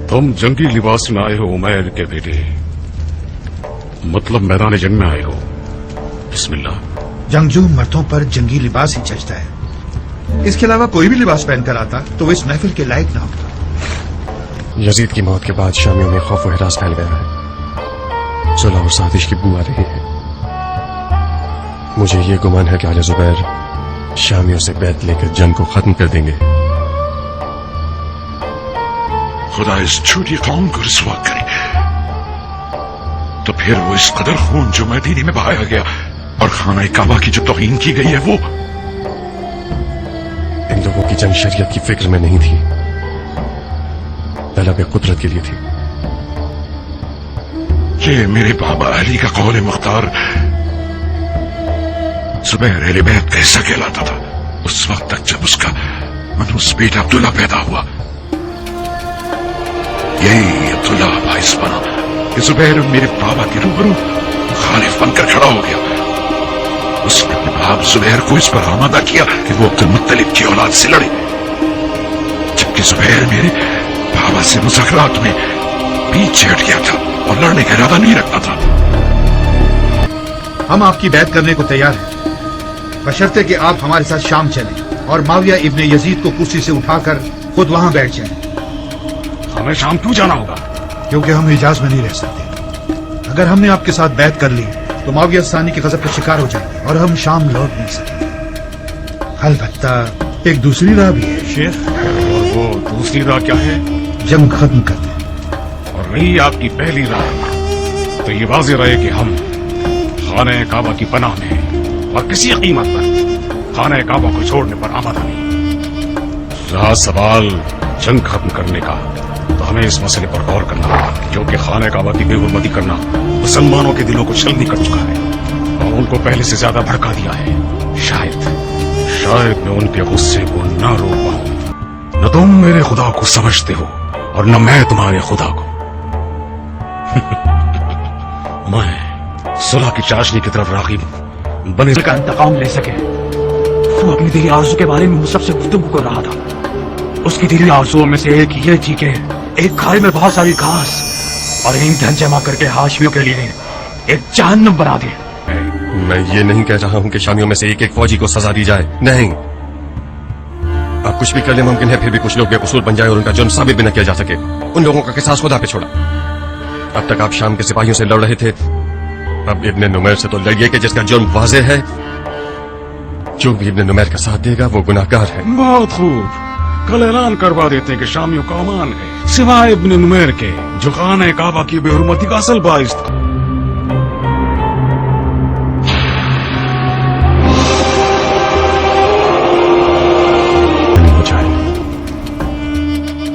तुम जंगी लिबास में आए हो उमैर के बेटे, मतलब मैदान जंग में आए हो। बिस्मिल्लाह। जंगजू मर्दों पर जंगी लिबास ही जचता है, इसके अलावा कोई भी लिबास पहनकर आता तो वो इस महफिल के लायक ना होता। यजीद की मौत के बाद शामियों में खौफ व हिरास फैल गया है। सुलह और साजिश की बू आ रही है। मुझे ये गुमान है कि आले जुबैर शामियों से बैत लेकर जंग को खत्म कर देंगे। खुदा इस छोटी कौम को रुसवा करे, तो फिर वो इस कदर खून जो मदीने में बहाया गया और खाना काबा की जो तौहीन की गई है वो। इन लोगों की जंग शरीयत की फिक्र में नहीं थी, तलब कुदरत के लिए थी। ये मेरे बाबा अली का कौल मुख्तार जुबैर अहले बैत का हिस्सा कहलाता था, उस वक्त तक जब उसका मनहूस बेटा अब्दुल्ला पैदा हुआ। यही अब्दुल्ला बाइस बना कि जुबैर मेरे बाबा के रूबरू मुखालिफ बनकर खड़ा हो गया। उसने अपने बाप जुबैर को इस पर आमादा किया कि वो अब्दुल मुत्तलिब की औलाद से लड़े, जबकि जुबैर मेरे बाबा से मुज़ाकरात में पीछे हट गया था और लड़ने का इरादा नहीं रखता था। हम आपकी बैत करने को तैयार हैं, बशर्ते कि आप हमारे साथ शाम चलें और माविया इब्ने यजीद को कुर्सी से उठाकर खुद वहां बैठ जाएं। हमें शाम क्यों जाना होगा? क्योंकि हम हिजाज में नहीं रह सकते। अगर हमने आपके साथ बैत कर ली तो माविया सानी के गजब का शिकार हो जाएंगे और हम शाम लौट नहीं सकेंगे। अलबत्ता एक दूसरी राह भी है शेख। और वो दूसरी राह क्या है? जंग खत्म कर दें। और रही आपकी पहली राह, तो ये वाज़ेह रहे कि हम खाने काबा की पनाह में और किसी कीमत पर खाने काबा को छोड़ने पर आमादा नहीं। रहा सवाल जंग खत्म करने का, तो हमें इस मसले पर गौर करना होगा, क्योंकि खाने काबा की बेहुरमती करना मुसलमानों के दिलों को छलनी कर चुका है और उनको पहले से ज्यादा भड़का दिया है। शायद मैं उनके गुस्से को न रोक पाऊं। न तुम मेरे खुदा को समझते हो और न मैं तुम्हारे खुदा को। मैं सुलह की चाशनी की तरफ राग़िब हूं। बने का इंतकाम ले सके। वो अपनी दिली आरज़ू के बारे में मुझसे गुफ्तगू कर रहा था। उसकी दिली आरज़ुओं में से एक ये थी कि एक खाई में बहुत सारी घास और ईंधन जमा करके हाशमियों के लिए एक जहन्नम बना दे। मैं ये नहीं कह रहा हूं कि शामियों में से एक एक फौजी को सजा दी जाए, नहीं। आप कुछ भी कर ले मुमकिन है, फिर भी कुछ लोग बेकसूर बन जाए और उनका जुर्म साबित भी न किया जा सके। उन लोगों का किसास खुदा पे छोड़ा। अब तक आप शाम के सिपाहियों से लड़ रहे थे, अब इब्ने नुमैर से तो लड़िए कि जिसका जुर्म वाज़ेह है। जो भी इब्ने नुमैर का साथ देगा वो गुनाहगार है। बहुत खूब, कल ऐलान करवा देते कि शामियों का अमान है, सिवाय इब्ने नुमैर के, जो खाने काबा की बेहुरमती का असल बाइस था।